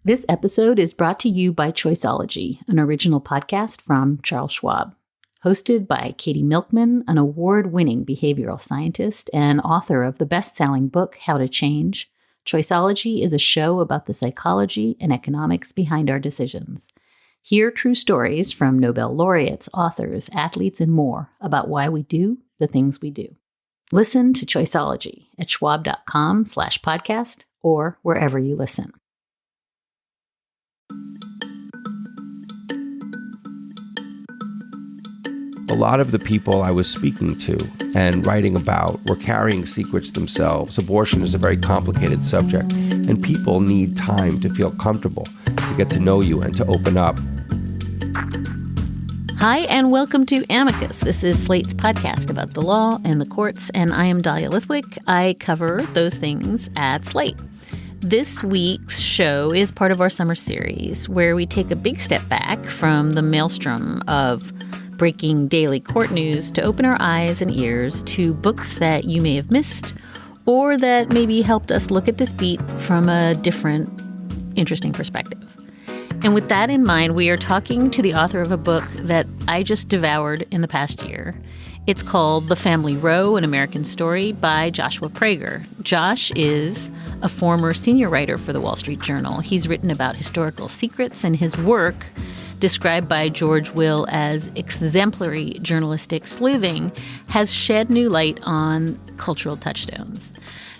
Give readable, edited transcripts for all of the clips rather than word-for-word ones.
This episode is brought to you by Choiceology, an original podcast from Charles Schwab. Hosted by Katie Milkman, an award-winning behavioral scientist and author of the best-selling book, How to Change, Choiceology is a show about the psychology and economics behind our decisions. Hear true stories from Nobel laureates, authors, athletes, and more about why we do the things we do. Listen to Choiceology at schwab.com/podcast or wherever you listen. A lot of the people I was speaking to and writing about were carrying secrets themselves. Abortion is a very complicated subject, and people need time to feel comfortable, to get to know you and to open up. Hi, and welcome to Amicus. This is Slate's podcast about the law and the courts, and I am Dahlia Lithwick. I cover those things at Slate. This week's show is part of our summer series, where we take a big step back from the maelstrom of breaking daily court news to open our eyes and ears to books that you may have missed or that maybe helped us look at this beat from a different, interesting perspective. And with that in mind, we are talking to the author of a book that I just devoured in the past year. It's called The Family Roe, An American Story by Joshua Prager. Josh is a former senior writer for the Wall Street Journal. He's written about historical secrets, and his work, described by George Will as exemplary journalistic sleuthing, has shed new light on cultural touchstones.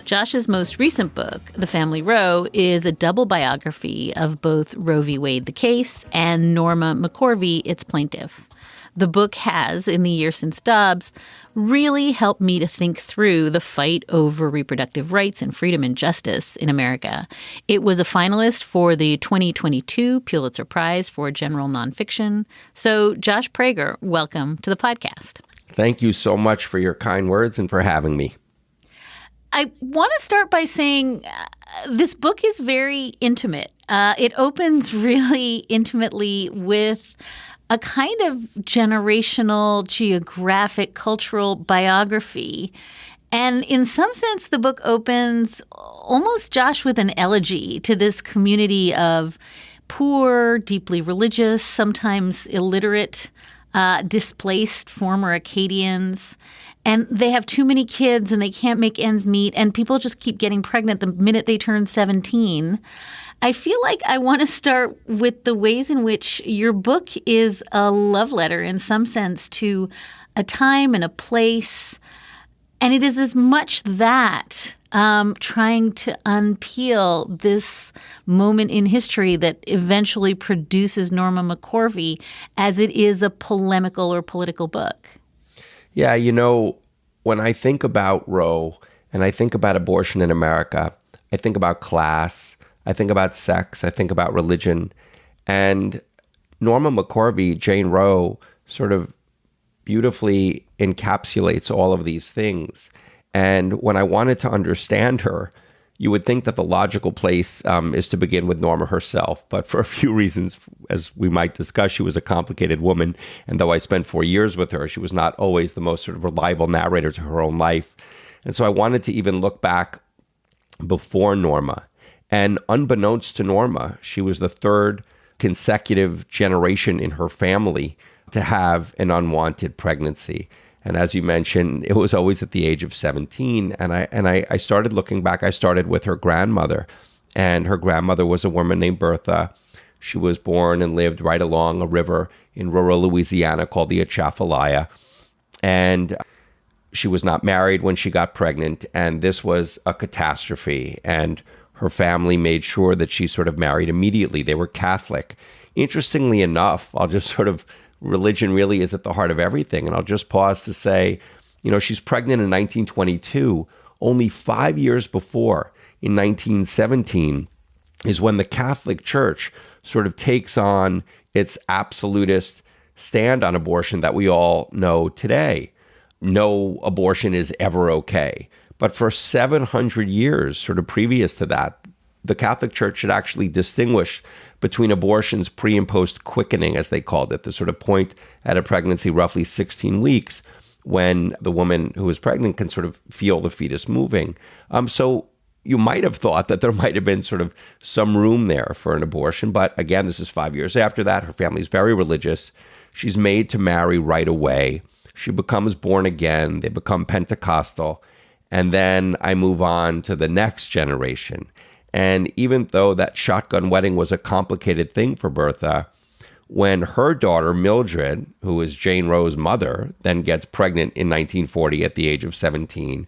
Josh's most recent book, The Family Roe, is a double biography of both Roe v. Wade, the case, and Norma McCorvey, its plaintiff. The book has, in the year since Dobbs, really helped me to think through the fight over reproductive rights and freedom and justice in America. It was a finalist for the 2022 Pulitzer Prize for General Nonfiction. So, Josh Prager, welcome to the podcast. Thank you so much for your kind words and for having me. I want to start by saying this book is very intimate. It opens really intimately with a kind of generational, geographic, cultural biography. And in some sense, the book opens almost, Josh, with an elegy to this community of poor, deeply religious, sometimes illiterate, displaced former Acadians. And they have too many kids and they can't make ends meet. And people just keep getting pregnant the minute they turn 17. I feel like I want to start with the ways in which your book is a love letter in some sense to a time and a place. And it is as much that trying to unpeel this moment in history that eventually produces Norma McCorvey as it is a polemical or political book. Yeah, you know, when I think about Roe and I think about abortion in America, I think about class, I think about sex, I think about religion. And Norma McCorvey, Jane Roe, sort of beautifully encapsulates all of these things. And when I wanted to understand her, you would think that the logical place is to begin with Norma herself. But for a few reasons, as we might discuss, she was a complicated woman. And though I spent 4 years with her, she was not always the most sort of reliable narrator to her own life. And so I wanted to even look back before Norma. And unbeknownst to Norma, she was the third consecutive generation in her family to have an unwanted pregnancy. And as you mentioned, it was always at the age of 17. And I started looking back. I started with her grandmother. And her grandmother was a woman named Bertha. She was born and lived right along a river in rural Louisiana called the Atchafalaya. And she was not married when she got pregnant. And this was a catastrophe. And her family made sure that she sort of married immediately. They were Catholic. Interestingly enough, religion really is at the heart of everything. And I'll just pause to say, you know, she's pregnant in 1922. Only 5 years before, in 1917, is when the Catholic Church sort of takes on its absolutist stand on abortion that we all know today. No abortion is ever okay. But for 700 years, sort of previous to that, the Catholic Church had actually distinguished between abortions pre and post quickening, as they called it, the sort of point at a pregnancy roughly 16 weeks when the woman who is pregnant can sort of feel the fetus moving. So you might have thought that there might have been sort of some room there for an abortion. But again, this is 5 years after that. Her family is very religious. She's made to marry right away. She becomes born again. They become Pentecostal. And then I move on to the next generation. And even though that shotgun wedding was a complicated thing for Bertha, when her daughter, Mildred, who is Jane Roe's mother, then gets pregnant in 1940 at the age of 17,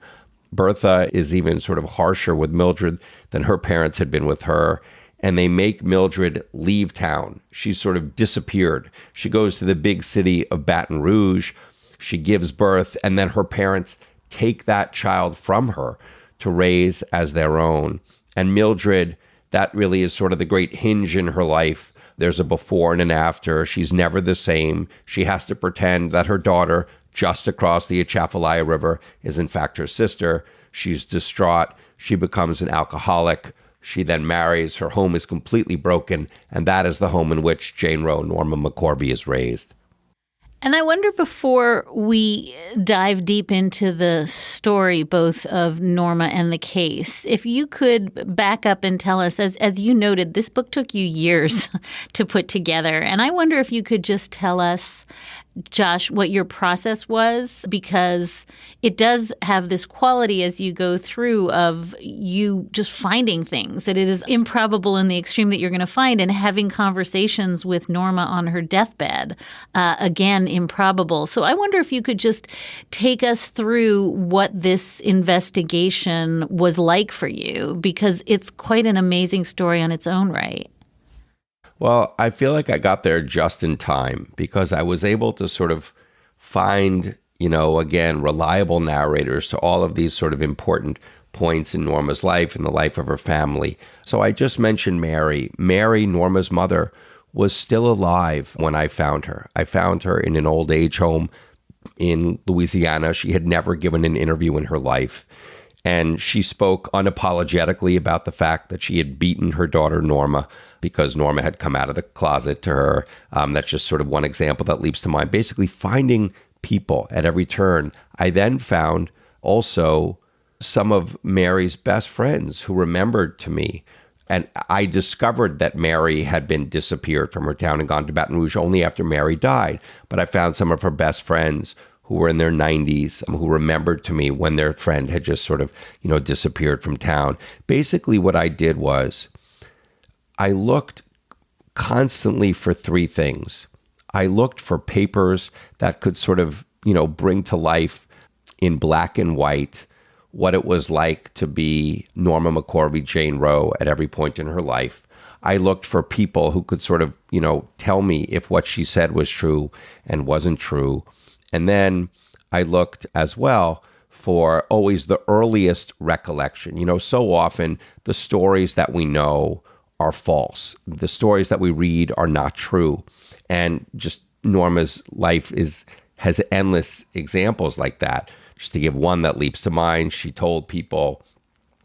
Bertha is even sort of harsher with Mildred than her parents had been with her. And they make Mildred leave town. She's sort of disappeared. She goes to the big city of Baton Rouge. She gives birth, and then her parents take that child from her to raise as their own. And Mildred, that really is sort of the great hinge in her life. There's a before and an after. She's never the same. She has to pretend that her daughter, just across the Atchafalaya River, is in fact her sister. She's distraught. She becomes an alcoholic. She then marries. Her home is completely broken. And that is the home in which Jane Roe, Norma McCorvey, is raised. And I wonder, before we dive deep into the story, both of Norma and the case, if you could back up and tell us, as you noted, this book took you years to put together. And I wonder if you could just tell us, Josh, what your process was, because it does have this quality as you go through of you just finding things that it is improbable in the extreme that you're going to find, and having conversations with Norma on her deathbed, again, improbable. So I wonder if you could just take us through what this investigation was like for you, because it's quite an amazing story on its own right. Well, I feel like I got there just in time because I was able to sort of find, again, reliable narrators to all of these sort of important points in Norma's life and the life of her family. So I just mentioned Mary. Mary, Norma's mother, was still alive when I found her. I found her in an old age home in Louisiana. She had never given an interview in her life. And she spoke unapologetically about the fact that she had beaten her daughter, Norma, because Norma had come out of the closet to her. That's just sort of one example that leaps to mind. Basically finding people at every turn. I then found also some of Mary's best friends who remembered to me. And I discovered that Mary had been disappeared from her town and gone to Baton Rouge only after Mary died. But I found some of her best friends who were in their 90s, who remembered to me when their friend had just sort of, disappeared from town. Basically, what I did was I looked constantly for three things. I looked for papers that could sort of, bring to life in black and white what it was like to be Norma McCorvey, Jane Roe at every point in her life. I looked for people who could sort of, tell me if what she said was true and wasn't true. And then I looked as well for always the earliest recollection. So often the stories that we know are false. The stories that we read are not true. And just Norma's life has endless examples like that. Just to give one that leaps to mind, she told people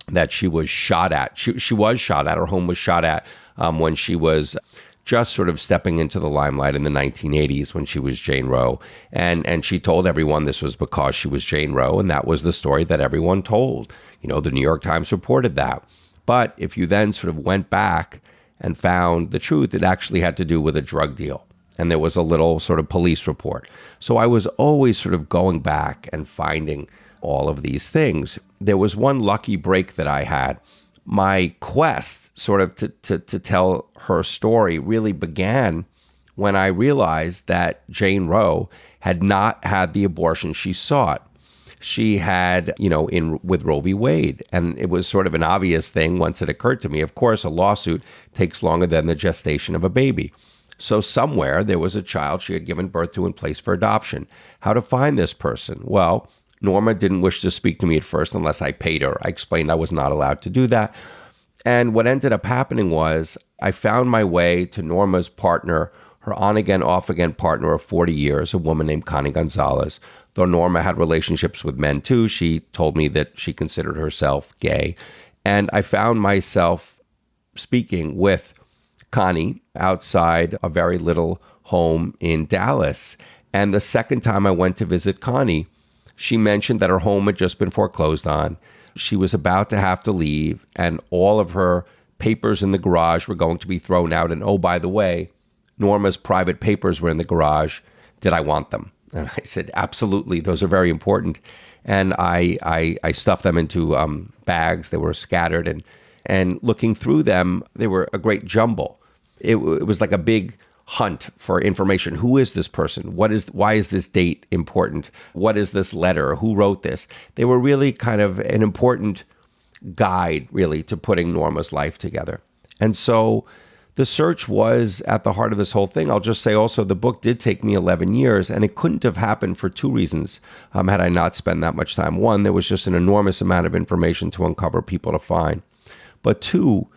that she was shot at. She was shot at. Her home was shot at when she was just sort of stepping into the limelight in the 1980s when she was Jane Roe. And she told everyone this was because she was Jane Roe, and that was the story that everyone told. The New York Times reported that. But if you then sort of went back and found the truth, it actually had to do with a drug deal. And there was a little sort of police report. So I was always sort of going back and finding all of these things. There was one lucky break that I had. My quest sort of to tell her story really began when I realized that Jane Roe had not had the abortion she sought. She had, with Roe v. Wade. And it was sort of an obvious thing once it occurred to me. Of course, a lawsuit takes longer than the gestation of a baby. So somewhere there was a child she had given birth to and placed for adoption. How to find this person? Well, Norma didn't wish to speak to me at first unless I paid her. I explained I was not allowed to do that. And what ended up happening was I found my way to Norma's partner, her on-again, off-again partner of 40 years, a woman named Connie Gonzalez. Though Norma had relationships with men too, she told me that she considered herself gay. And I found myself speaking with Connie outside a very little home in Dallas. And the second time I went to visit Connie, she mentioned that her home had just been foreclosed on. she was about to have to leave, and all of her papers in the garage were going to be thrown out. And oh, by the way, Norma's private papers were in the garage. Did I want them? And I said, absolutely. Those are very important. And I stuffed them into bags. They were scattered. And looking through them, they were a great jumble. It was like a big hunt for information. Who is this person? Why is this date important? What is this letter? Who wrote this? They were really kind of an important guide, really, to putting Norma's life together. And so the search was at the heart of this whole thing. I'll just say also the book did take me 11 years, and it couldn't have happened for two reasons had I not spent that much time. One, there was just an enormous amount of information to uncover, people to find. But two,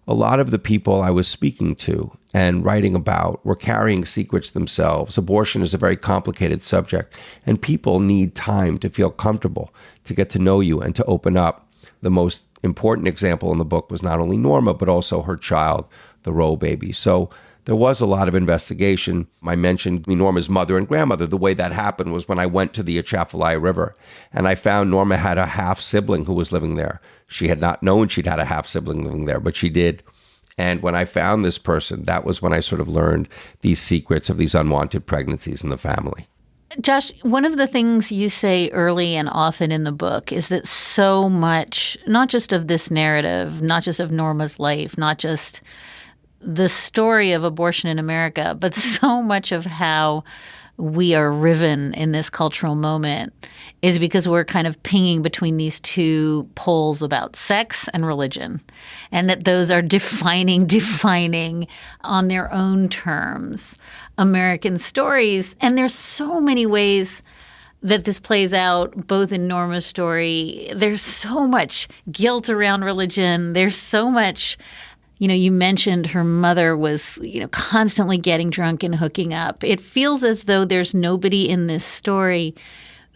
a lot of the people I was speaking to and writing about were carrying secrets themselves. Abortion is a very complicated subject, and people need time to feel comfortable, to get to know you and to open up. The most important example in the book was not only Norma, but also her child, the Roe baby. So there was a lot of investigation. I mentioned Norma's mother and grandmother. The way that happened was when I went to the Atchafalaya River, and I found Norma had a half-sibling who was living there. She had not known she'd had a half-sibling living there, but she did. And when I found this person, that was when I sort of learned these secrets of these unwanted pregnancies in the family. Josh, one of the things you say early and often in the book is that so much, not just of this narrative, not just of Norma's life, not just the story of abortion in America, but so much of how we are riven in this cultural moment is because we're kind of pinging between these two poles about sex and religion, and that those are defining on their own terms American stories. And there's so many ways that this plays out, both in Norma's story. There's so much guilt around religion. There's so much, you mentioned her mother was, constantly getting drunk and hooking up. It feels as though there's nobody in this story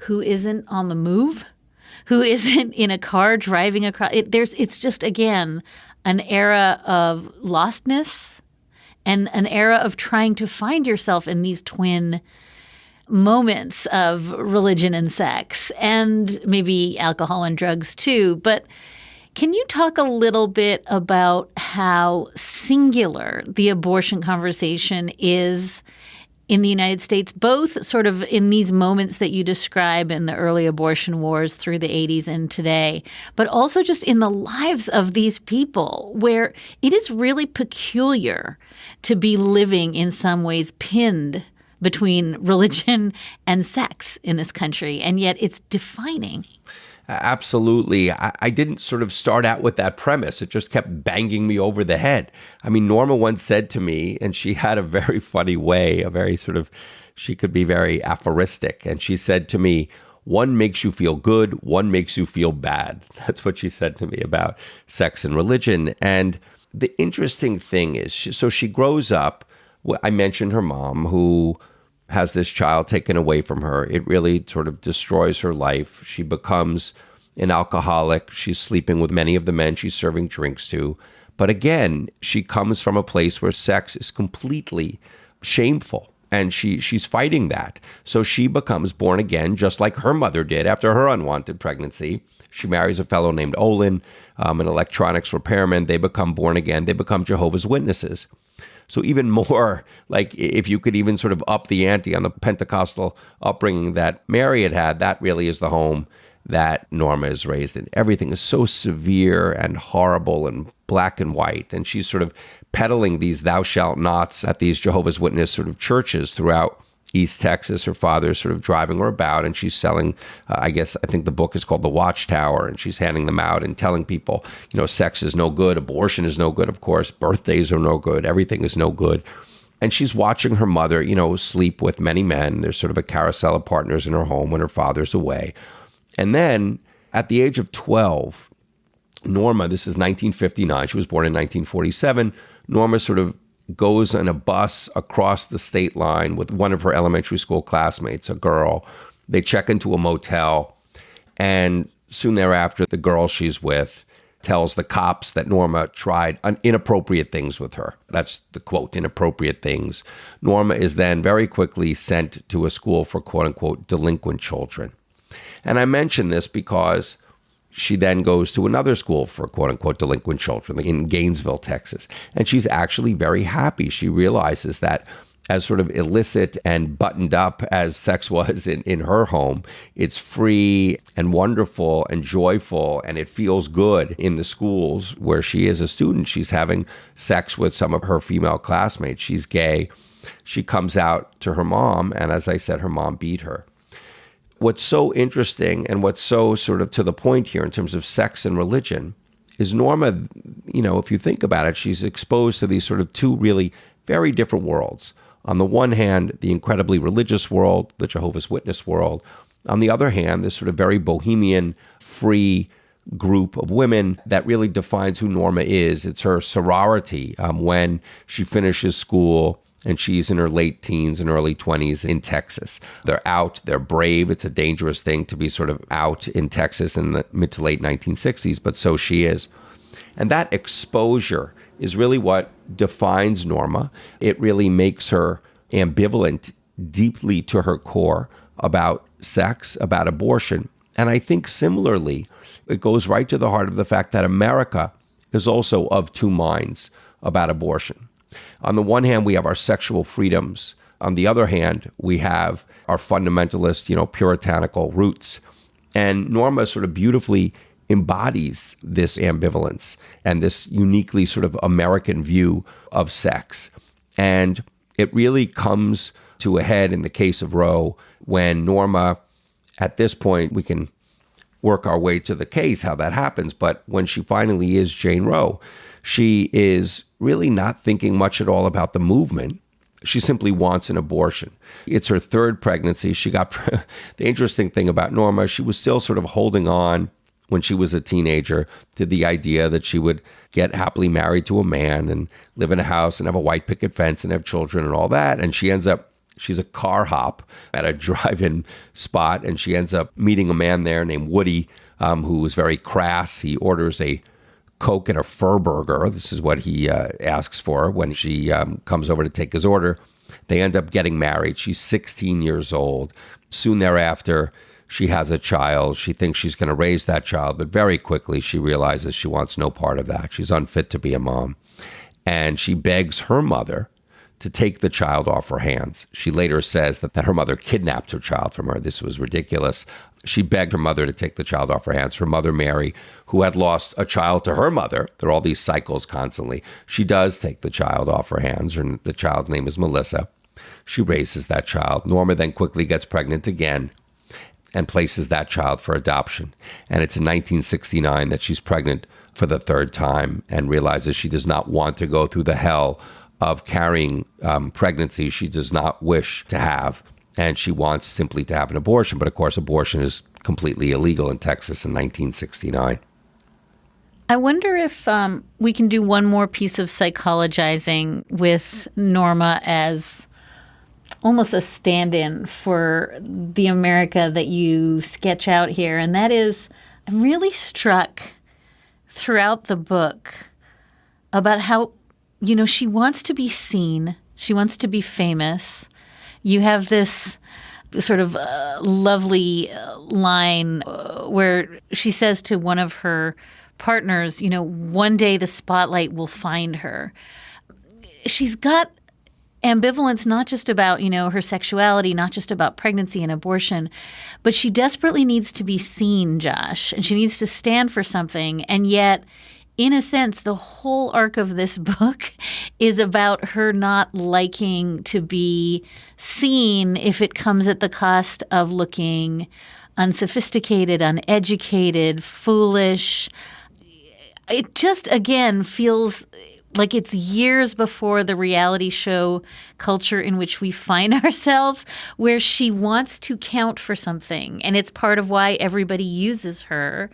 who isn't on the move, who isn't in a car driving across. It's just, again, an era of lostness and an era of trying to find yourself in these twin moments of religion and sex, and maybe alcohol and drugs too. But can you talk a little bit about how singular the abortion conversation is in the United States, both sort of in these moments that you describe in the early abortion wars through the 80s and today, but also just in the lives of these people, where it is really peculiar to be living in some ways pinned between religion and sex in this country, and yet it's defining. Absolutely. I didn't sort of start out with that premise. It just kept banging me over the head. I mean, Norma once said to me, and she had a very funny way, she could be very aphoristic. And she said to me, one makes you feel good, one makes you feel bad. That's what she said to me about sex and religion. And the interesting thing is, she grows up. I mentioned her mom, who has this child taken away from her. It really sort of destroys her life. She becomes an alcoholic. She's sleeping with many of the men she's serving drinks to. But again, she comes from a place where sex is completely shameful, and she's fighting that. So she becomes born again, just like her mother did after her unwanted pregnancy. She marries a fellow named Olin, an electronics repairman. They become born again. They become Jehovah's Witnesses. So even more, like if you could even sort of up the ante on the Pentecostal upbringing that Mary had, that really is the home that Norma is raised in. Everything is so severe and horrible and black and white. And she's sort of peddling these thou shalt nots at these Jehovah's Witness sort of churches throughout East Texas. Her father's sort of driving her about, and she's selling, I think the book is called The Watchtower, and she's handing them out and telling people, sex is no good, abortion is no good, of course, birthdays are no good, everything is no good. And she's watching her mother, sleep with many men. There's sort of a carousel of partners in her home when her father's away. And then at the age of 12, Norma, this is 1959, she was born in 1947, Norma sort of goes on a bus across the state line with one of her elementary school classmates, a girl. They check into a motel, and soon thereafter, the girl she's with tells the cops that Norma tried inappropriate things with her. That's the quote, inappropriate things. Norma is then very quickly sent to a school for quote unquote delinquent children. And I mention this because she then goes to another school for quote unquote delinquent children in Gainesville, Texas. And she's actually very happy. She realizes that as sort of illicit and buttoned up as sex was in her home, it's free and wonderful and joyful, and it feels good in the schools where she is a student. She's having sex with some of her female classmates. She's gay. She comes out to her mom, and as I said, her mom beat her. What's so interesting and what's so sort of to the point here in terms of sex and religion is Norma, if you think about it, she's exposed to these sort of two really very different worlds. On the one hand, the incredibly religious world, the Jehovah's Witness world. On the other hand, this sort of very bohemian, free group of women that really defines who Norma is. It's her sorority when she finishes school and she's in her late teens and early 20s in Texas. They're out, they're brave. It's a dangerous thing to be sort of out in Texas in the mid to late 1960s, but so she is. And that exposure is really what defines Norma. It really makes her ambivalent deeply to her core about sex, about abortion. And I think similarly, it goes right to the heart of the fact that America is also of two minds about abortion. On the one hand, we have our sexual freedoms. On the other hand, we have our fundamentalist, puritanical roots. And Norma sort of beautifully embodies this ambivalence and this uniquely sort of American view of sex. And it really comes to a head in the case of Roe when Norma, at this point, we can work our way to the case, how that happens. But when she finally is Jane Roe, she is really not thinking much at all about the movement. She simply wants an abortion. It's her third pregnancy. She got the interesting thing about Norma, she was still sort of holding on when she was a teenager to the idea that she would get happily married to a man and live in a house and have a white picket fence and have children and all that. And she's a car hop at a drive-in spot, and she ends up meeting a man there named Woody, who is very crass. He orders a Coke and a fur burger. This is what he asks for when she comes over to take his order. They end up getting married. She's 16 years old. Soon thereafter, she has a child. She thinks she's going to raise that child, but very quickly she realizes she wants no part of that. She's unfit to be a mom. And she begs her mother to take the child off her hands. She later says that her mother kidnapped her child from her. This was ridiculous. She begged her mother to take the child off her hands. Her mother, Mary, who had lost a child to her mother, there are all these cycles constantly, she does take the child off her hands, and the child's name is Melissa. She raises that child. Norma then quickly gets pregnant again and places that child for adoption. And it's in 1969 that she's pregnant for the third time and realizes she does not want to go through the hell of carrying pregnancy she does not wish to have. And she wants simply to have an abortion. But of course, abortion is completely illegal in Texas in 1969. I wonder if we can do one more piece of psychologizing with Norma as almost a stand-in for the America that you sketch out here. And that is, I'm really struck throughout the book about how, she wants to be seen. She wants to be famous. You have this sort of lovely line where she says to one of her partners, one day the spotlight will find her. She's got ambivalence not just about, her sexuality, not just about pregnancy and abortion, but she desperately needs to be seen, Josh, and she needs to stand for something. And yet, in a sense, the whole arc of this book is about her not liking to be seen if it comes at the cost of looking unsophisticated, uneducated, foolish. It just, again, feels like it's years before the reality show culture in which we find ourselves, where she wants to count for something. And it's part of why everybody uses her.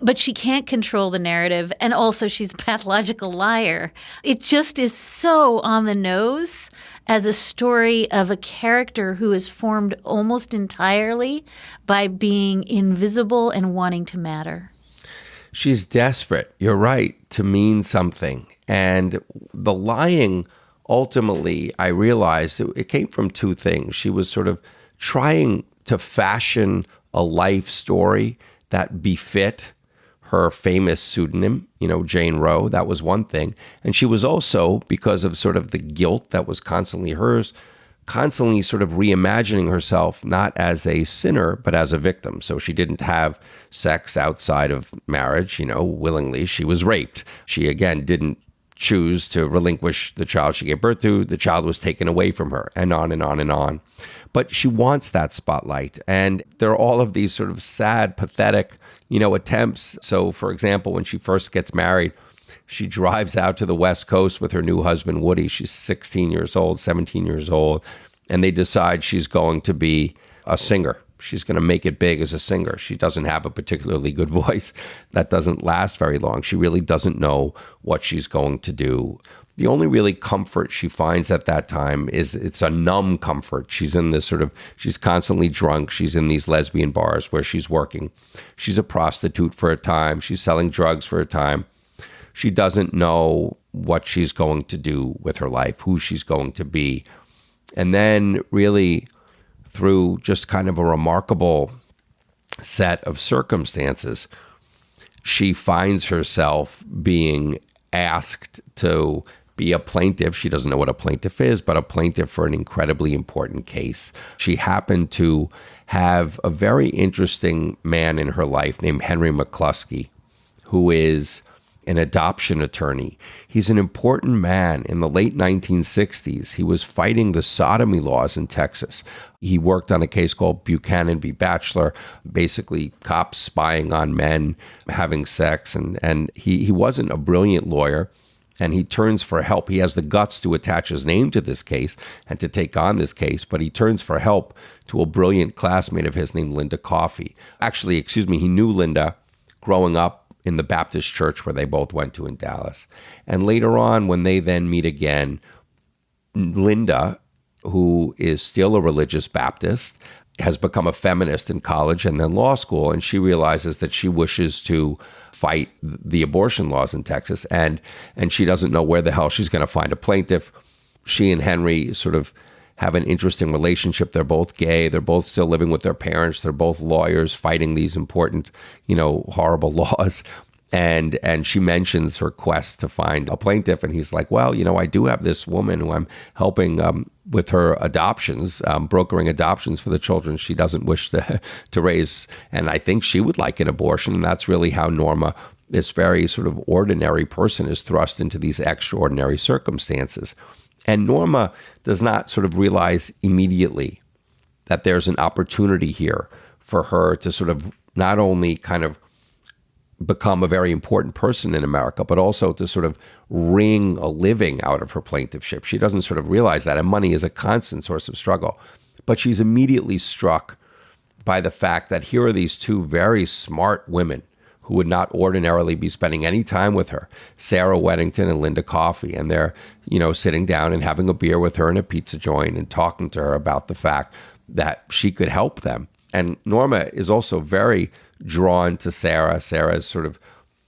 But she can't control the narrative. And also she's a pathological liar. It just is so on the nose as a story of a character who is formed almost entirely by being invisible and wanting to matter. She's desperate, you're right, to mean something. And the lying, ultimately, I realized it came from two things. She was sort of trying to fashion a life story that befit her famous pseudonym, Jane Roe. That was one thing. And she was also, because of sort of the guilt that was constantly hers, constantly sort of reimagining herself not as a sinner, but as a victim. So she didn't have sex outside of marriage, willingly. She was raped. She, again, didn't choose to relinquish the child she gave birth to. The child was taken away from her, and on and on and on. But she wants that spotlight. And there are all of these sort of sad, pathetic, attempts. So, for example, when she first gets married, she drives out to the West Coast with her new husband, Woody. She's 16 years old, 17 years old. And they decide she's going to be a singer. She's going to make it big as a singer. She doesn't have a particularly good voice. That doesn't last very long. She really doesn't know what she's going to do. The only really comfort she finds at that time is it's a numb comfort. She's in this she's constantly drunk. She's in these lesbian bars where she's working. She's a prostitute for a time. She's selling drugs for a time. She doesn't know what she's going to do with her life, who she's going to be. And then really through just kind of a remarkable set of circumstances, she finds herself being asked to be a plaintiff. She doesn't know what a plaintiff is, but a plaintiff for an incredibly important case. She happened to have a very interesting man in her life named Henry McCluskey, who is an adoption attorney. He's an important man. In the late 1960s, he was fighting the sodomy laws in Texas. He worked on a case called Buchanan v. Batchelor, basically cops spying on men, having sex. And he wasn't a brilliant lawyer, and he turns for help. He has the guts to attach his name to this case and to take on this case, but he turns for help to a brilliant classmate of his named Linda Coffey. Actually, he knew Linda growing up in the Baptist church where they both went to in Dallas. And later on, when they then meet again, Linda, who is still a religious Baptist, has become a feminist in college and then law school, and she realizes that she wishes to fight the abortion laws in Texas, and she doesn't know where the hell she's going to find a plaintiff. She and Henry sort of have an interesting relationship. They're both gay. They're both still living with their parents. They're both lawyers fighting these important, horrible laws. And she mentions her quest to find a plaintiff. And he's like, well, I do have this woman who I'm helping with her adoptions, brokering adoptions for the children she doesn't wish to raise. And I think she would like an abortion. And that's really how Norma, this very sort of ordinary person, is thrust into these extraordinary circumstances. And Norma does not sort of realize immediately that there's an opportunity here for her to sort of not only kind of become a very important person in America, but also to sort of wring a living out of her plaintiffship. She doesn't sort of realize that, and money is a constant source of struggle. But she's immediately struck by the fact that here are these two very smart women who would not ordinarily be spending any time with her, Sarah Weddington and Linda Coffey, and they're, sitting down and having a beer with her in a pizza joint and talking to her about the fact that she could help them. And Norma is also very drawn to Sarah. Sarah is sort of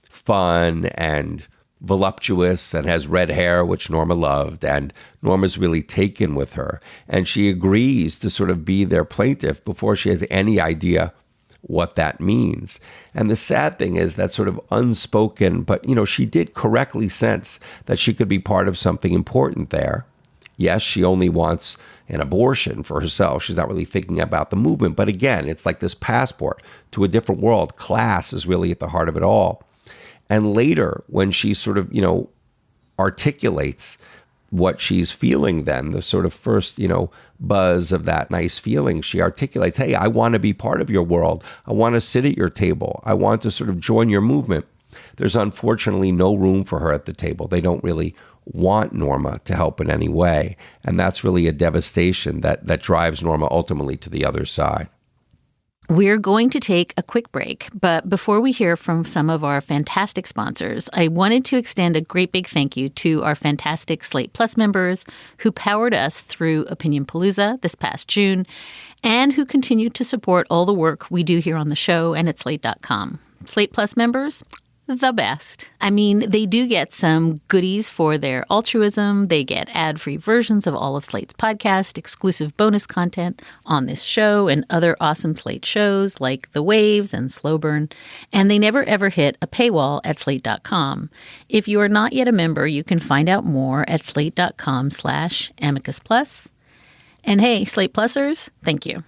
fun and voluptuous and has red hair, which Norma loved. And Norma's really taken with her. And she agrees to sort of be their plaintiff before she has any idea what that means. And the sad thing is that sort of unspoken, but, she did correctly sense that she could be part of something important there. Yes, she only wants an abortion for herself. She's not really thinking about the movement. But again, it's like this passport to a different world. Class is really at the heart of it all. And later, when she sort of, articulates what she's feeling then, the sort of first, buzz of that nice feeling, she articulates, hey, I want to be part of your world. I want to sit at your table. I want to sort of join your movement. There's unfortunately no room for her at the table. They don't really want Norma to help in any way. And that's really a devastation that drives Norma ultimately to the other side. We're going to take a quick break, but before we hear from some of our fantastic sponsors, I wanted to extend a great big thank you to our fantastic Slate Plus members who powered us through Opinion Palooza this past June and who continue to support all the work we do here on the show and at Slate.com. Slate Plus members, the best. I mean, they do get some goodies for their altruism. They get ad-free versions of all of Slate's podcasts, exclusive bonus content on this show and other awesome Slate shows like The Waves and Slow Burn. And they never, ever hit a paywall at slate.com. If you are not yet a member, you can find out more at slate.com/Amicus Plus. And hey, Slate Plusers, thank you.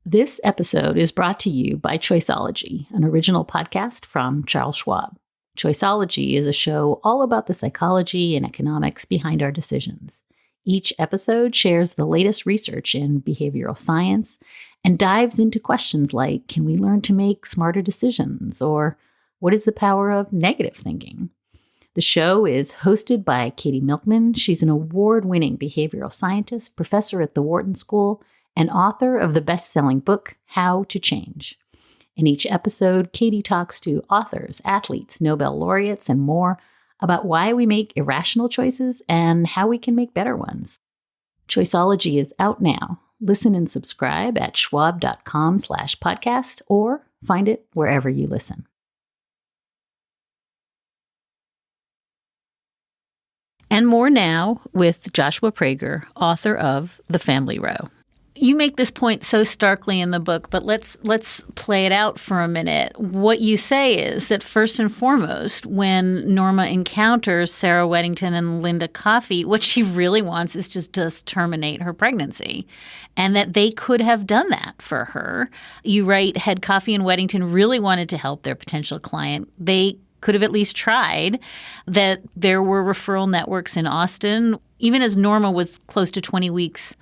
This episode is brought to you by Choiceology, an original podcast from Charles Schwab. Choiceology is a show all about the psychology and economics behind our decisions. Each episode shares the latest research in behavioral science and dives into questions like, can we learn to make smarter decisions? Or what is the power of negative thinking? The show is hosted by Katie Milkman. She's an award-winning behavioral scientist, professor at the Wharton School, and author of the best-selling book, How to Change. In each episode, Katie talks to authors, athletes, Nobel laureates, and more about why we make irrational choices and how we can make better ones. Choiceology is out now. Listen and subscribe at schwab.com/podcast or find it wherever you listen. And more now with Joshua Prager, author of The Family Roe. You make this point so starkly in the book, but let's play it out for a minute. What you say is that first and foremost, when Norma encounters Sarah Weddington and Linda Coffey, what she really wants is just to terminate her pregnancy, and that they could have done that for her. You write, had Coffey and Weddington really wanted to help their potential client, they could have at least tried, that there were referral networks in Austin. Even as Norma was close to 20 weeks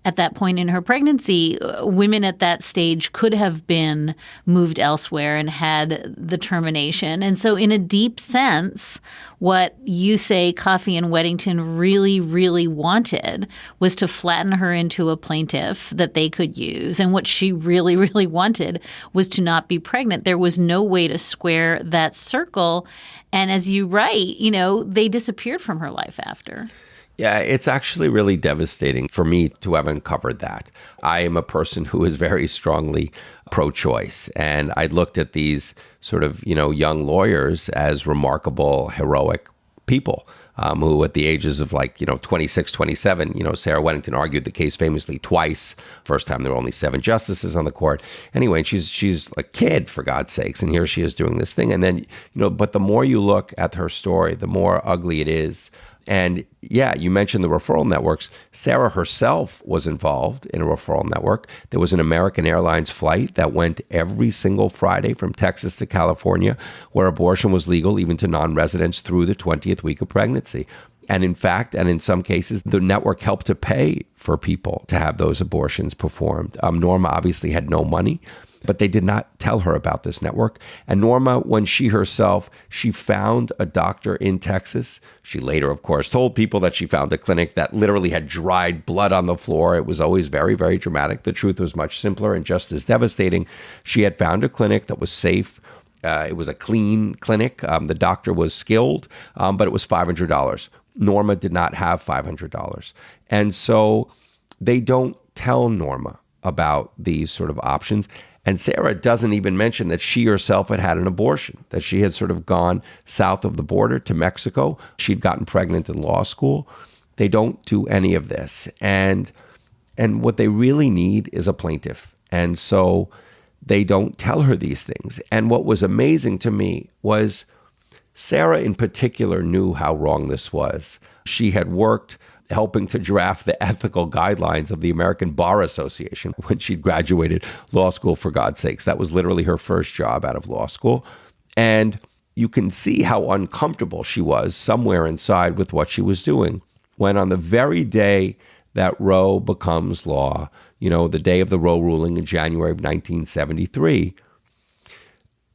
at that point in her pregnancy, women at that stage could have been moved elsewhere and had the termination. And so in a deep sense, what you say Coffey and Weddington really, really wanted was to flatten her into a plaintiff that they could use. And what she really, really wanted was to not be pregnant. There was no way to square that circle. And as you write, they disappeared from her life after. Yeah, it's actually really devastating for me to have uncovered that. I am a person who is very strongly pro-choice, and I looked at these sort of, young lawyers as remarkable, heroic people who at the ages of 26, 27, Sarah Weddington argued the case famously twice. First time there were only 7 justices on the court. Anyway, she's a kid, for God's sakes, and here she is doing this thing. And then, but the more you look at her story, the more ugly it is. And yeah, you mentioned the referral networks. Sarah herself was involved in a referral network. There was an American Airlines flight that went every single Friday from Texas to California, where abortion was legal even to non-residents through the 20th week of pregnancy. And in fact, and in some cases, the network helped to pay for people to have those abortions performed. Norma obviously had no money, but they did not tell her about this network. And Norma, when she found a doctor in Texas. She later, of course, told people that she found a clinic that literally had dried blood on the floor. It was always very, very dramatic. The truth was much simpler and just as devastating. She had found a clinic that was safe. It was a clean clinic. The doctor was skilled, but it was $500. Norma did not have $500. And so they don't tell Norma about these sort of options. And Sarah doesn't even mention that she herself had an abortion, that she had sort of gone south of the border to Mexico. She'd gotten pregnant in law school. They don't do any of this. And what they really need is a plaintiff. And so they don't tell her these things. And what was amazing to me was Sarah in particular knew how wrong this was. She had worked helping to draft the ethical guidelines of the American Bar Association when she graduated law school, for God's sakes. That was literally her first job out of law school. And you can see how uncomfortable she was somewhere inside with what she was doing when on the very day that Roe becomes law, the day of the Roe ruling in January of 1973,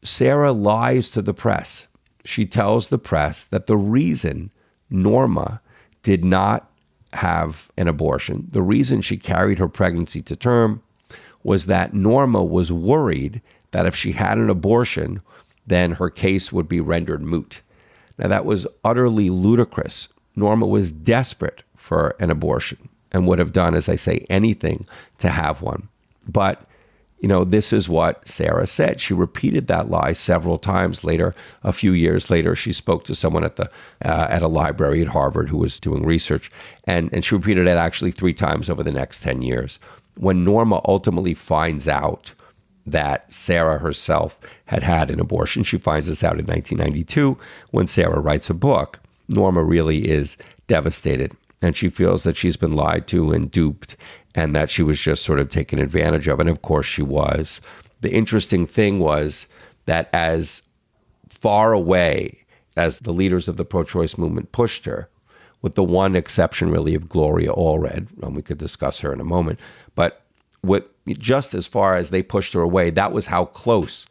Sarah lies to the press. She tells the press that the reason Norma did not have an abortion, the reason she carried her pregnancy to term, was that Norma was worried that if she had an abortion, then her case would be rendered moot. Now, that was utterly ludicrous. Norma was desperate for an abortion and would have done, as I say, anything to have one. But, this is what Sarah said. She repeated that lie several times later. A few years later, she spoke to someone at a library at Harvard who was doing research, and she repeated it actually 3 times over the next 10 years. When Norma ultimately finds out that Sarah herself had an abortion, she finds this out in 1992 when Sarah writes a book. Norma really is devastated, and she feels that she's been lied to and duped, and that she was just sort of taken advantage of. And of course she was. The interesting thing was that as far away as the leaders of the pro-choice movement pushed her, with the one exception really of Gloria Allred, and we could discuss her in a moment, but just as far as they pushed her away, that was how close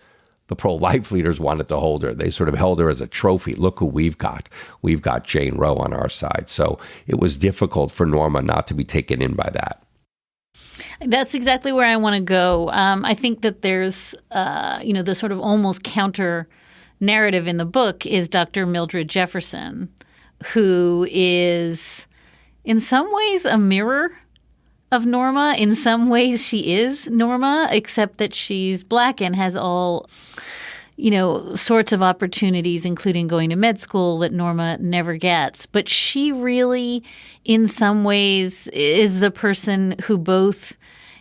the pro-life leaders wanted to hold her. They sort of held her as a trophy. Look who we've got. We've got Jane Roe on our side. So it was difficult for Norma not to be taken in by that. That's exactly where I want to go. I think that there's, the sort of almost counter narrative in the book is Dr. Mildred Jefferson, who is in some ways a mirror of Norma. In some ways she is Norma, except that she's Black and has all, sorts of opportunities, including going to med school, that Norma never gets. But she really, in some ways, is the person who both,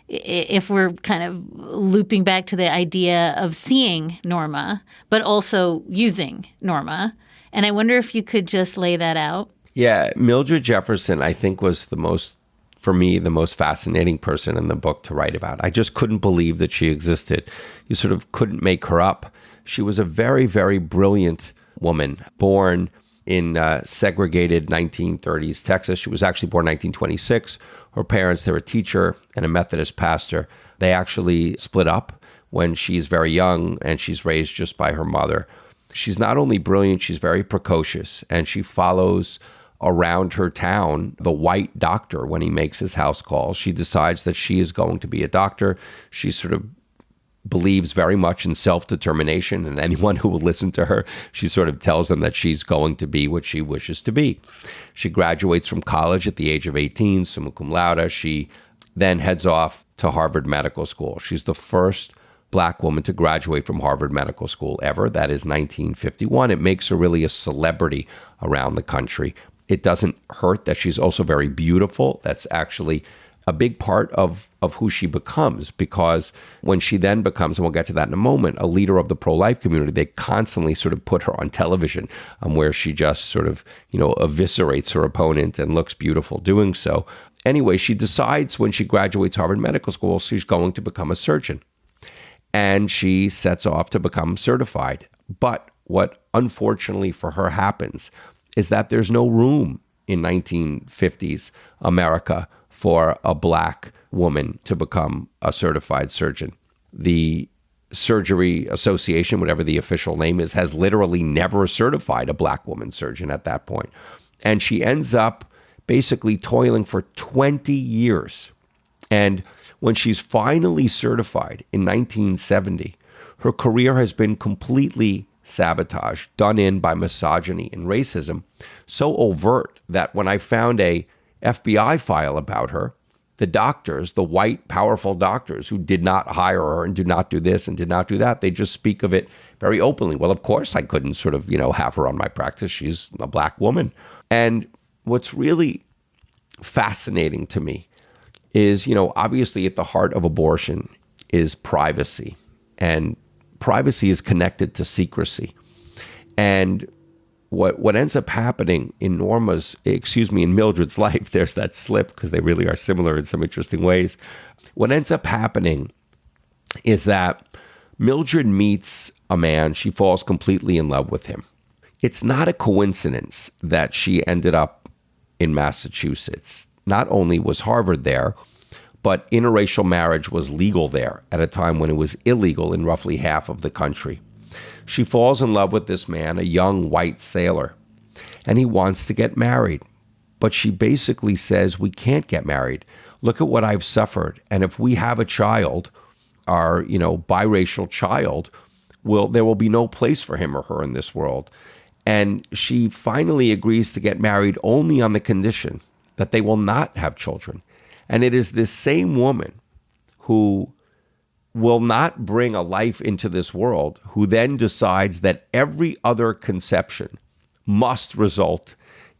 if we're kind of looping back to the idea of seeing Norma, but also using Norma. And I wonder if you could just lay that out. Yeah, Mildred Jefferson, I think, was the most fascinating person in the book to write about. I just couldn't believe that she existed. You sort of couldn't make her up. She was a very, very brilliant woman, born in segregated 1930s Texas. She was actually born in 1926. Her parents, they're a teacher and a Methodist pastor. They actually split up when she's very young, and she's raised just by her mother. She's not only brilliant, she's very precocious, and she follows around her town the white doctor when he makes his house calls. She decides that she is going to be a doctor. She sort of believes very much in self-determination, and anyone who will listen to her, she sort of tells them that she's going to be what she wishes to be. She graduates from college at the age of 18, summa cum laude. She then heads off to Harvard Medical School. She's the first Black woman to graduate from Harvard Medical School ever. That is 1951. It makes her really a celebrity around the country. It doesn't hurt that she's also very beautiful. That's actually a big part of who she becomes, because when she then becomes, and we'll get to that in a moment, a leader of the pro-life community, they constantly sort of put her on television where she just sort of, eviscerates her opponent and looks beautiful doing so. Anyway, she decides when she graduates Harvard Medical School, she's going to become a surgeon. And she sets off to become certified. But what unfortunately for her happens is that there's no room in 1950s America for a Black woman to become a certified surgeon. The Surgery Association, whatever the official name is, has literally never certified a Black woman surgeon at that point. And she ends up basically toiling for 20 years. And when she's finally certified in 1970, her career has been completely sabotaged, done in by misogyny and racism, so overt that when I found a FBI file about her, the doctors, the white, powerful doctors who did not hire her and did not do this and did not do that, they just speak of it very openly. Well, of course, I couldn't sort of, have her on my practice. She's a Black woman. And what's really fascinating to me is, obviously at the heart of abortion is privacy. And privacy is connected to secrecy. And what ends up happening in in Mildred's life, there's that slip because they really are similar in some interesting ways. What ends up happening is that Mildred meets a man, she falls completely in love with him. It's not a coincidence that she ended up in Massachusetts. Not only was Harvard there, but interracial marriage was legal there at a time when it was illegal in roughly half of the country. She falls in love with this man, a young white sailor, and he wants to get married. But she basically says, we can't get married. Look at what I've suffered. And if we have a child, our, biracial child, there will be no place for him or her in this world. And she finally agrees to get married only on the condition that they will not have children. And it is this same woman who will not bring a life into this world who then decides that every other conception must result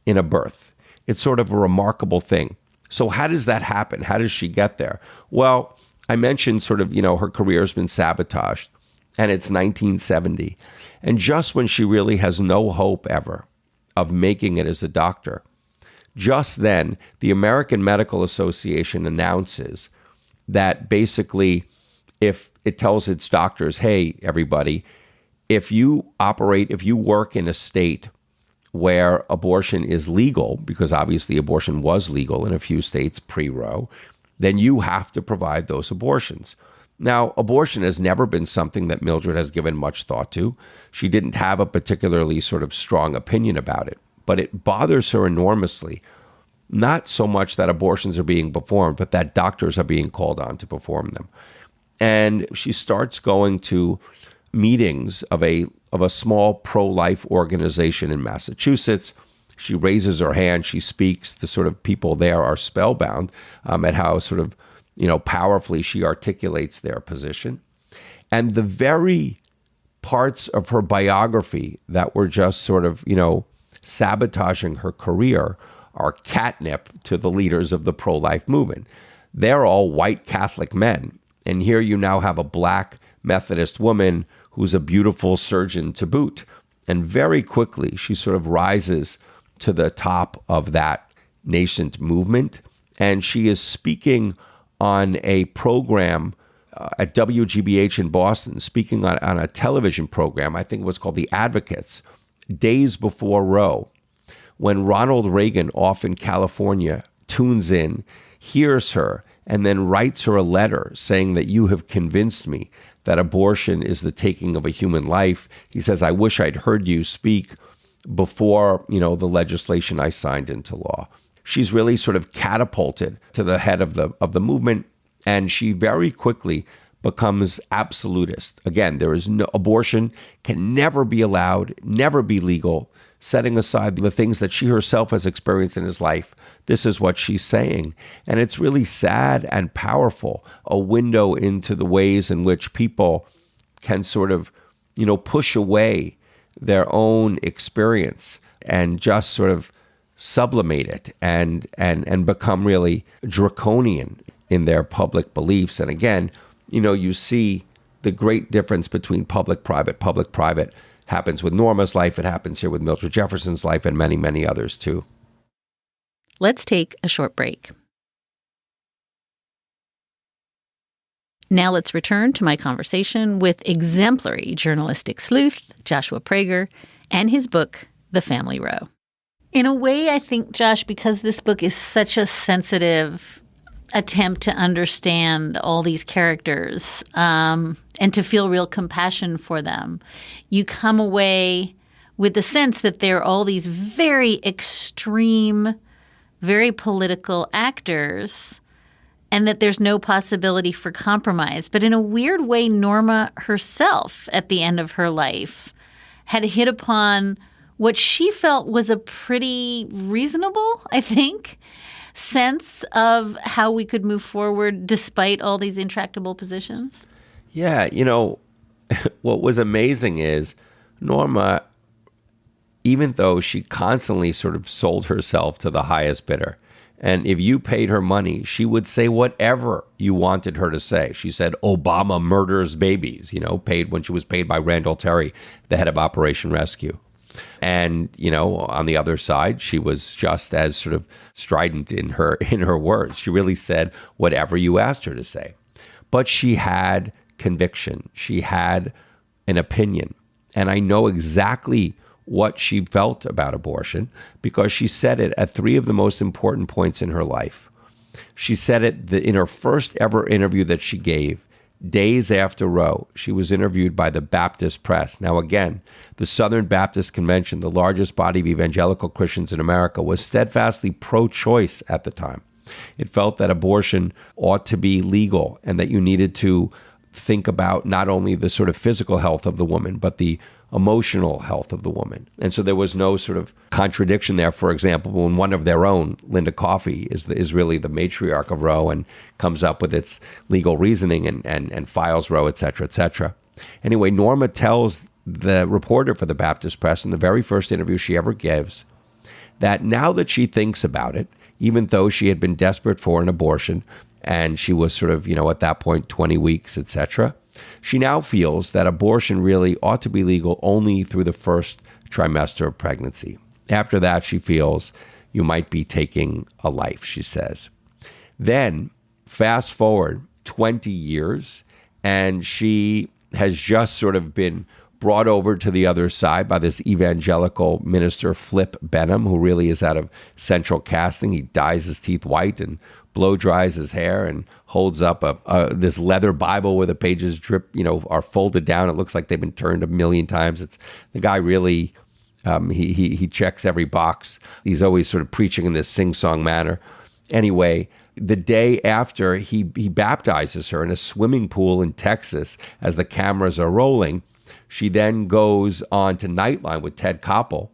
in a birth. It's sort of a remarkable thing. So how does that happen? How does she get there? Well, I mentioned sort of, her career has been sabotaged, and it's 1970. And just when she really has no hope ever of making it as a doctor, just then the American Medical Association announces that basically, if it tells its doctors, hey, everybody, if you work in a state where abortion is legal, because obviously abortion was legal in a few states pre-Roe, then you have to provide those abortions. Now, abortion has never been something that Mildred has given much thought to. She didn't have a particularly sort of strong opinion about it, but it bothers her enormously. Not so much that abortions are being performed, but that doctors are being called on to perform them. And she starts going to meetings of a small pro-life organization in Massachusetts. She raises her hand. She speaks. The sort of people there are spellbound at how sort of, powerfully she articulates their position. And the very parts of her biography that were just sort of, sabotaging her career are catnip to the leaders of the pro-life movement. They're all white Catholic men. And here you now have a black Methodist woman who's a beautiful surgeon to boot. And very quickly, she sort of rises to the top of that nascent movement. And she is speaking on a program at WGBH in Boston, speaking on a television program, I think it was called The Advocates, days before Roe, when Ronald Reagan off in California tunes in, hears her, and then writes her a letter saying that you have convinced me that abortion is the taking of a human life. He says, I wish I'd heard you speak before, the legislation I signed into law. She's really sort of catapulted to the head of the movement, and she very quickly becomes absolutist. Again, there is no abortion can never be allowed, never be legal, setting aside the things that she herself has experienced in his life. This is what she's saying. And it's really sad and powerful, a window into the ways in which people can sort of, push away their own experience and just sort of sublimate it and become really draconian in their public beliefs. And again, you see the great difference between public-private. Public-private happens with Norma's life. It happens here with Mildred Jefferson's life and many, many others too. Let's take a short break. Now let's return to my conversation with exemplary journalistic sleuth Joshua Prager and his book, The Family Roe. In a way, I think, Josh, because this book is such a sensitive attempt to understand all these characters and to feel real compassion for them, you come away with the sense that there are all these very extreme, very political actors and that there's no possibility for compromise. But in a weird way, Norma herself, at the end of her life, had hit upon what she felt was a pretty reasonable, I think, sense of how we could move forward despite all these intractable positions? Yeah, what was amazing is Norma, even though she constantly sort of sold herself to the highest bidder, and if you paid her money, she would say whatever you wanted her to say. She said, Obama murders babies, paid when she was paid by Randall Terry, the head of Operation Rescue. And, on the other side, she was just as sort of strident in her words. She really said whatever you asked her to say. But she had conviction. She had an opinion. And I know exactly what she felt about abortion because she said it at three of the most important points in her life. She said it in her first ever interview that she gave. Days after Roe, she was interviewed by the Baptist Press. Now, again, the Southern Baptist Convention, the largest body of evangelical Christians in America, was steadfastly pro-choice at the time. It felt that abortion ought to be legal and that you needed to think about not only the sort of physical health of the woman, but the emotional health of the woman. And so there was no sort of contradiction there. For example, when one of their own, Linda Coffey, is really the matriarch of Roe and comes up with its legal reasoning and files Roe, et cetera, et cetera. Anyway, Norma tells the reporter for the Baptist Press in the very first interview she ever gives that now that she thinks about it, even though she had been desperate for an abortion and she was sort of, at that point, 20 weeks, et cetera, she now feels that abortion really ought to be legal only through the first trimester of pregnancy. After that, she feels you might be taking a life, she says. Then, fast forward 20 years, and she has just sort of been brought over to the other side by this evangelical minister, Flip Benham, who really is out of central casting. He dyes his teeth white and blow dries his hair and holds up this leather Bible where the pages drip, are folded down. It looks like they've been turned 1 million times. It's the guy really, he checks every box. He's always sort of preaching in this sing-song manner. Anyway, the day after he baptizes her in a swimming pool in Texas as the cameras are rolling, she then goes on to Nightline with Ted Koppel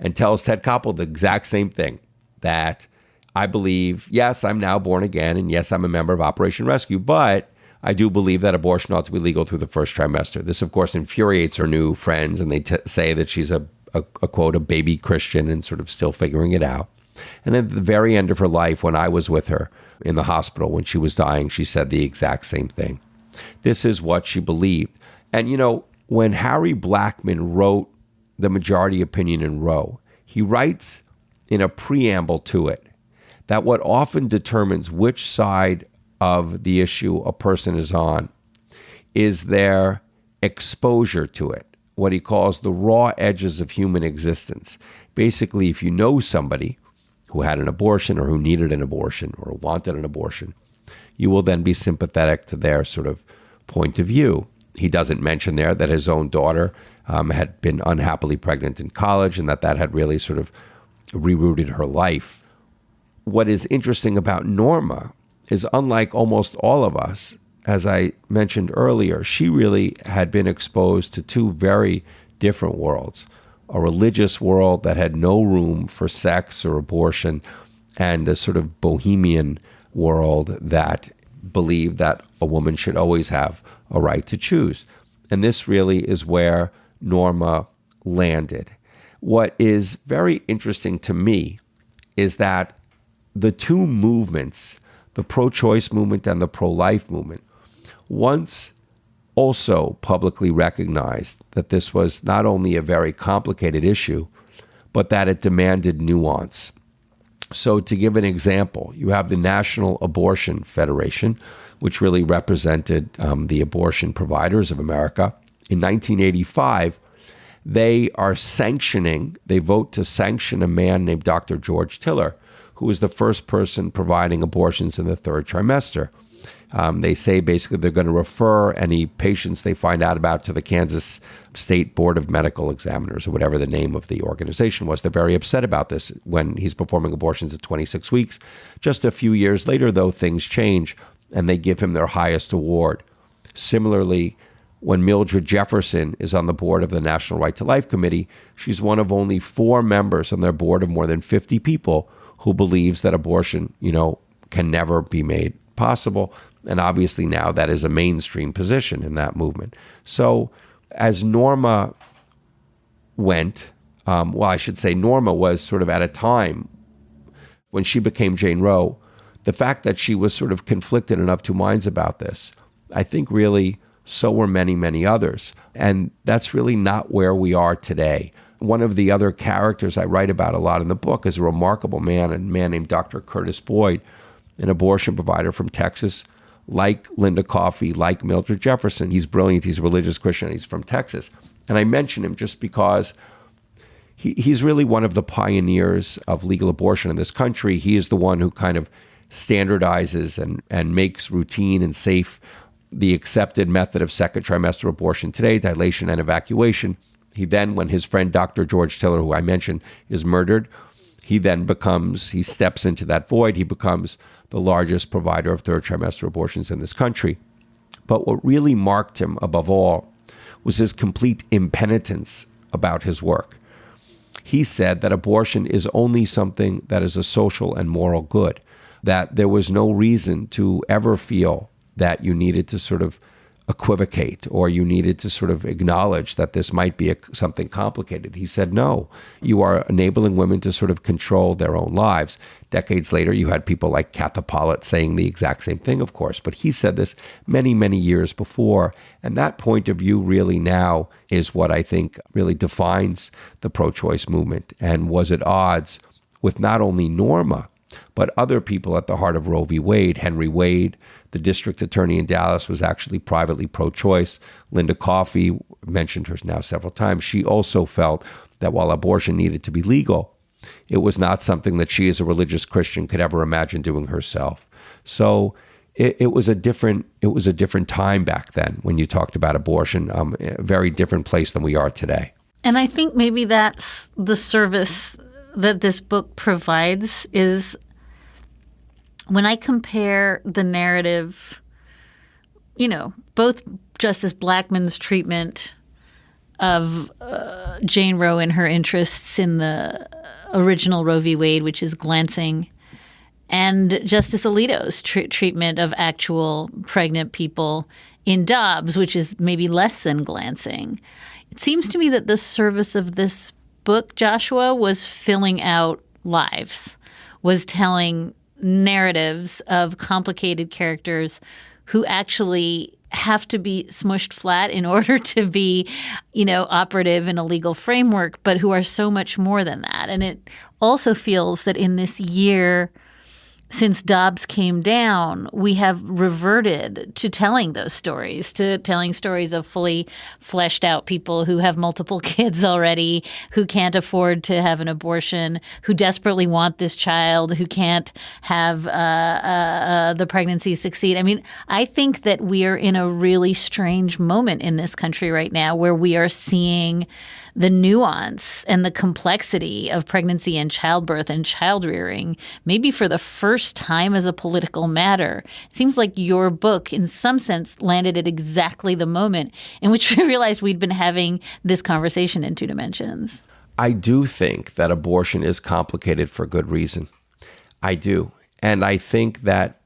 and tells Ted Koppel the exact same thing, that I believe, yes, I'm now born again, and yes, I'm a member of Operation Rescue, but I do believe that abortion ought to be legal through the first trimester. This, of course, infuriates her new friends, and they say that she's a quote, a baby Christian and sort of still figuring it out. And at the very end of her life, when I was with her in the hospital when she was dying, she said the exact same thing. This is what she believed. And, when Harry Blackman wrote the majority opinion in Roe, he writes in a preamble to it that what often determines which side of the issue a person is on is their exposure to it, what he calls the raw edges of human existence. Basically, if you know somebody who had an abortion or who needed an abortion or wanted an abortion, you will then be sympathetic to their sort of point of view. He doesn't mention there that his own daughter had been unhappily pregnant in college and that had really sort of rerouted her life. What is interesting about Norma is, unlike almost all of us, as I mentioned earlier, she really had been exposed to two very different worlds. A religious world that had no room for sex or abortion, and a sort of bohemian world that believed that a woman should always have a right to choose. And this really is where Norma landed. What is very interesting to me is that the two movements, the pro-choice movement and the pro-life movement, once also publicly recognized that this was not only a very complicated issue, but that it demanded nuance. So to give an example, you have the National Abortion Federation, which really represented the abortion providers of America. In 1985, they vote to sanction a man named Dr. George Tiller, who was the first person providing abortions in the third trimester. They say basically they're going to refer any patients they find out about to the Kansas State Board of Medical Examiners, or whatever the name of the organization was. They're very upset about this when he's performing abortions at 26 weeks. Just a few years later, though, things change, and they give him their highest award. Similarly, when Mildred Jefferson is on the board of the National Right to Life Committee, she's one of only 4 members on their board of more than 50 people who believes that abortion, can never be made possible. And obviously now that is a mainstream position in that movement. So as Norma went, Norma was sort of at a time when she became Jane Roe, the fact that she was sort of conflicted and of two minds about this, I think really so were many, many others. And that's really not where we are today. One of the other characters I write about a lot in the book is a remarkable man, a man named Dr. Curtis Boyd, an abortion provider from Texas, like Linda Coffey, like Mildred Jefferson. He's brilliant. He's a religious Christian. He's from Texas. And I mention him just because he's really one of the pioneers of legal abortion in this country. He is the one who kind of standardizes and makes routine and safe the accepted method of second trimester abortion today, dilation and evacuation. He then, when his friend Dr. George Tiller, who I mentioned, is murdered, he steps into that void. He becomes the largest provider of third trimester abortions in this country. But what really marked him above all was his complete impenitence about his work. He said that abortion is only something that is a social and moral good, that there was no reason to ever feel that you needed to sort of equivocate or you needed to sort of acknowledge that this might be something complicated. He said, no, you are enabling women to sort of control their own lives. Decades later, you had people like Katha Pollitt saying the exact same thing, of course, but he said this many, many years before. And that point of view really now is what I think really defines the pro-choice movement and was at odds with not only Norma, but other people at the heart of Roe v. Wade. Henry Wade, the district attorney in Dallas, was actually privately pro-choice. Linda Coffey, mentioned her now several times, she also felt that while abortion needed to be legal, it was not something that she as a religious Christian could ever imagine doing herself. So it was a different time back then when you talked about abortion, a very different place than we are today. And I think maybe that's the service that this book provides is when I compare the narrative, both Justice Blackmun's treatment of Jane Roe and her interests in the original Roe v. Wade, which is glancing, and Justice Alito's treatment of actual pregnant people in Dobbs, which is maybe less than glancing. It seems to me that the service of this book, Joshua, was filling out lives, was telling narratives of complicated characters who actually have to be smushed flat in order to be, operative in a legal framework, but who are so much more than that. And it also feels that in this year since Dobbs came down, we have reverted to telling those stories, to telling stories of fully fleshed out people who have multiple kids already, who can't afford to have an abortion, who desperately want this child, who can't have the pregnancy succeed. I mean, I think that we are in a really strange moment in this country right now where we are seeing the nuance and the complexity of pregnancy and childbirth and child rearing, maybe for the first time as a political matter. It seems like your book, in some sense, landed at exactly the moment in which we realized we'd been having this conversation in two dimensions. I do think that abortion is complicated for good reason. I do. And I think that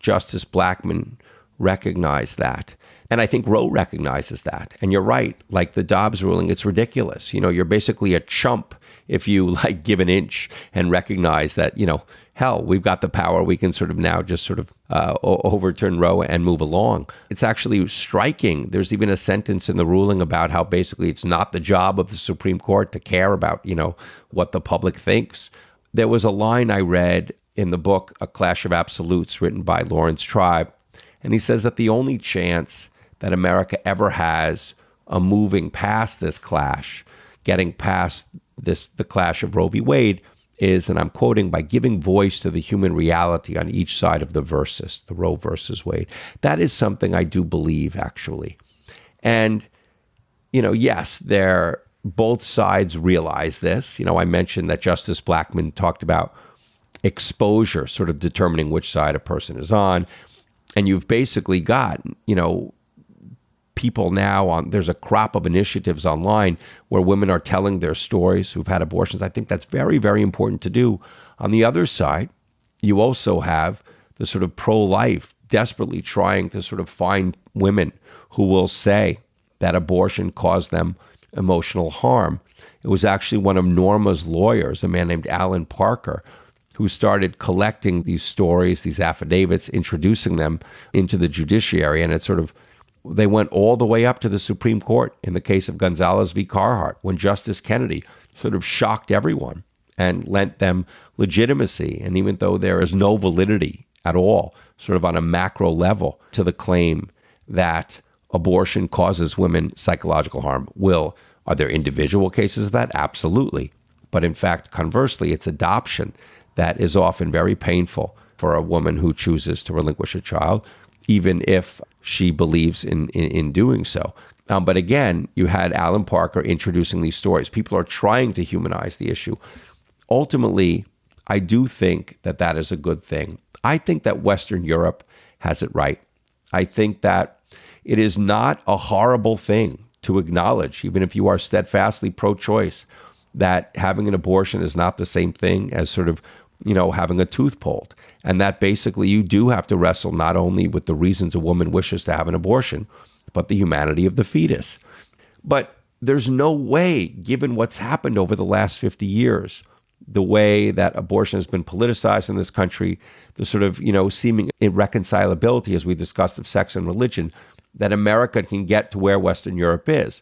Justice Blackmun recognized that. And I think Roe recognizes that. And you're right, like the Dobbs ruling, it's ridiculous. You're basically a chump if you give an inch and recognize that, hell, we've got the power. We can sort of now just sort of overturn Roe and move along. It's actually striking. There's even a sentence in the ruling about how basically it's not the job of the Supreme Court to care about, what the public thinks. There was a line I read in the book, A Clash of Absolutes, written by Lawrence Tribe. And he says that the only chance that America ever has of moving past this clash, getting past the clash of Roe v. Wade is, and I'm quoting, by giving voice to the human reality on each side of the versus, the Roe versus Wade. That is something I do believe, actually. And, yes, both sides realize this. I mentioned that Justice Blackmun talked about exposure, sort of determining which side a person is on. And you've basically got, people now there's a crop of initiatives online where women are telling their stories who've had abortions. I think that's very, very important to do. On the other side, you also have the sort of pro-life desperately trying to sort of find women who will say that abortion caused them emotional harm. It was actually one of Norma's lawyers, a man named Alan Parker, who started collecting these stories, these affidavits, introducing them into the judiciary. And they went all the way up to the Supreme Court in the case of Gonzalez v. Carhart, when Justice Kennedy sort of shocked everyone and lent them legitimacy. And even though there is no validity at all, sort of on a macro level, to the claim that abortion causes women psychological harm, are there individual cases of that? Absolutely. But in fact, conversely, it's adoption that is often very painful for a woman who chooses to relinquish a child, even if she believes in doing so. But again, you had Alan Parker introducing these stories. People are trying to humanize the issue. Ultimately, I do think that is a good thing. I think that Western Europe has it right. I think that it is not a horrible thing to acknowledge, even if you are steadfastly pro-choice, that having an abortion is not the same thing as sort of, having a tooth pulled. And that basically you do have to wrestle not only with the reasons a woman wishes to have an abortion, but the humanity of the fetus. But there's no way, given what's happened over the last 50 years, the way that abortion has been politicized in this country, the sort of, seeming irreconcilability, as we discussed, of sex and religion, that America can get to where Western Europe is,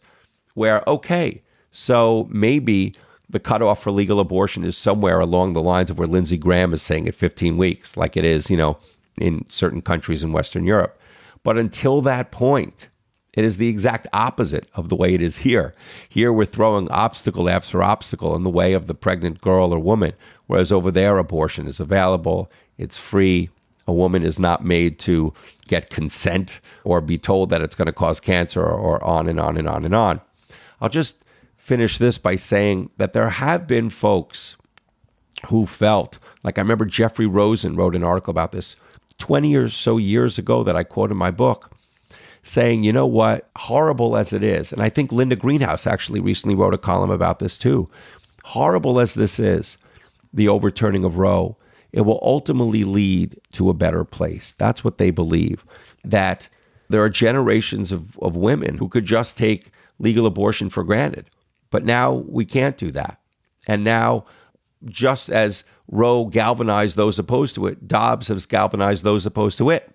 where, okay, so maybe the cutoff for legal abortion is somewhere along the lines of where Lindsey Graham is saying at 15 weeks, like it is, in certain countries in Western Europe. But until that point, it is the exact opposite of the way it is here. Here, we're throwing obstacle after obstacle in the way of the pregnant girl or woman, whereas over there, abortion is available, it's free. A woman is not made to get consent or be told that it's going to cause cancer, or on and on and on and on. I'll just finish this by saying that there have been folks who felt, like I remember Jeffrey Rosen wrote an article about this 20 or so years ago that I quote in my book, saying, you know what, horrible as it is, and I think Linda Greenhouse actually recently wrote a column about this too, horrible as this is, the overturning of Roe, it will ultimately lead to a better place. That's what they believe, that there are generations of women who could just take legal abortion for granted. But now we can't do that. And now, just as Roe galvanized those opposed to it, Dobbs has galvanized those opposed to it.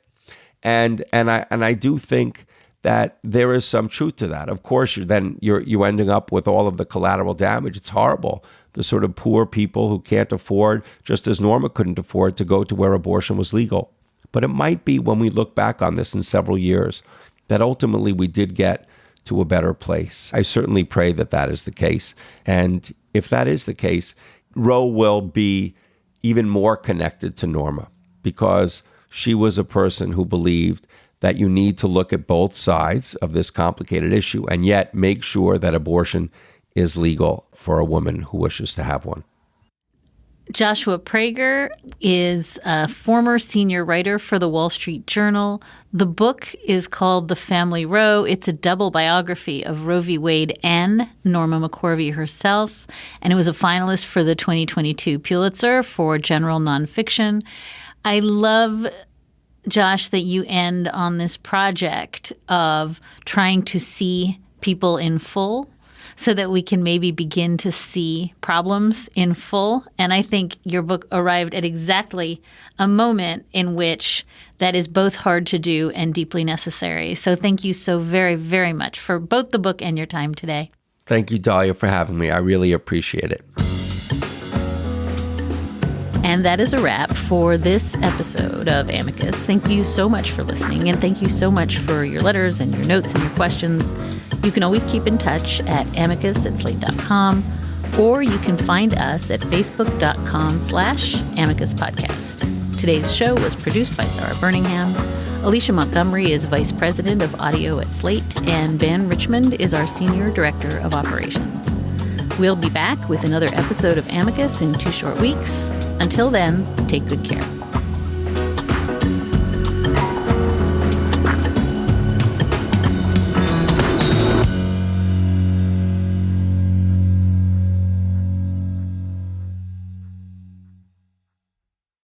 And I do think that there is some truth to that. Of course, you're ending up with all of the collateral damage. It's horrible. The sort of poor people who can't afford, just as Norma couldn't afford, to go to where abortion was legal. But it might be, when we look back on this in several years, that ultimately we did get to a better place. I certainly pray that that is the case. And if that is the case, Roe will be even more connected to Norma, because she was a person who believed that you need to look at both sides of this complicated issue and yet make sure that abortion is legal for a woman who wishes to have one. Joshua Prager is a former senior writer for the Wall Street Journal. The book is called The Family Roe. It's a double biography of Roe v. Wade and Norma McCorvey herself, and it was a finalist for the 2022 Pulitzer for general nonfiction. I love, Josh, that you end on this project of trying to see people in full so that we can maybe begin to see problems in full. And I think your book arrived at exactly a moment in which that is both hard to do and deeply necessary. So thank you so very, very much for both the book and your time today. Thank you, Dahlia, for having me. I really appreciate it. And that is a wrap for this episode of Amicus. Thank you so much for listening, and thank you so much for your letters and your notes and your questions. You can always keep in touch at amicus@slate.com, or you can find us at facebook.com/Amicus Podcast. Today's show was produced by Sarah Birmingham. Alicia Montgomery is Vice President of Audio at Slate, and Ben Richmond is our Senior Director of Operations. We'll be back with another episode of Amicus in 2 short weeks. Until then, take good care.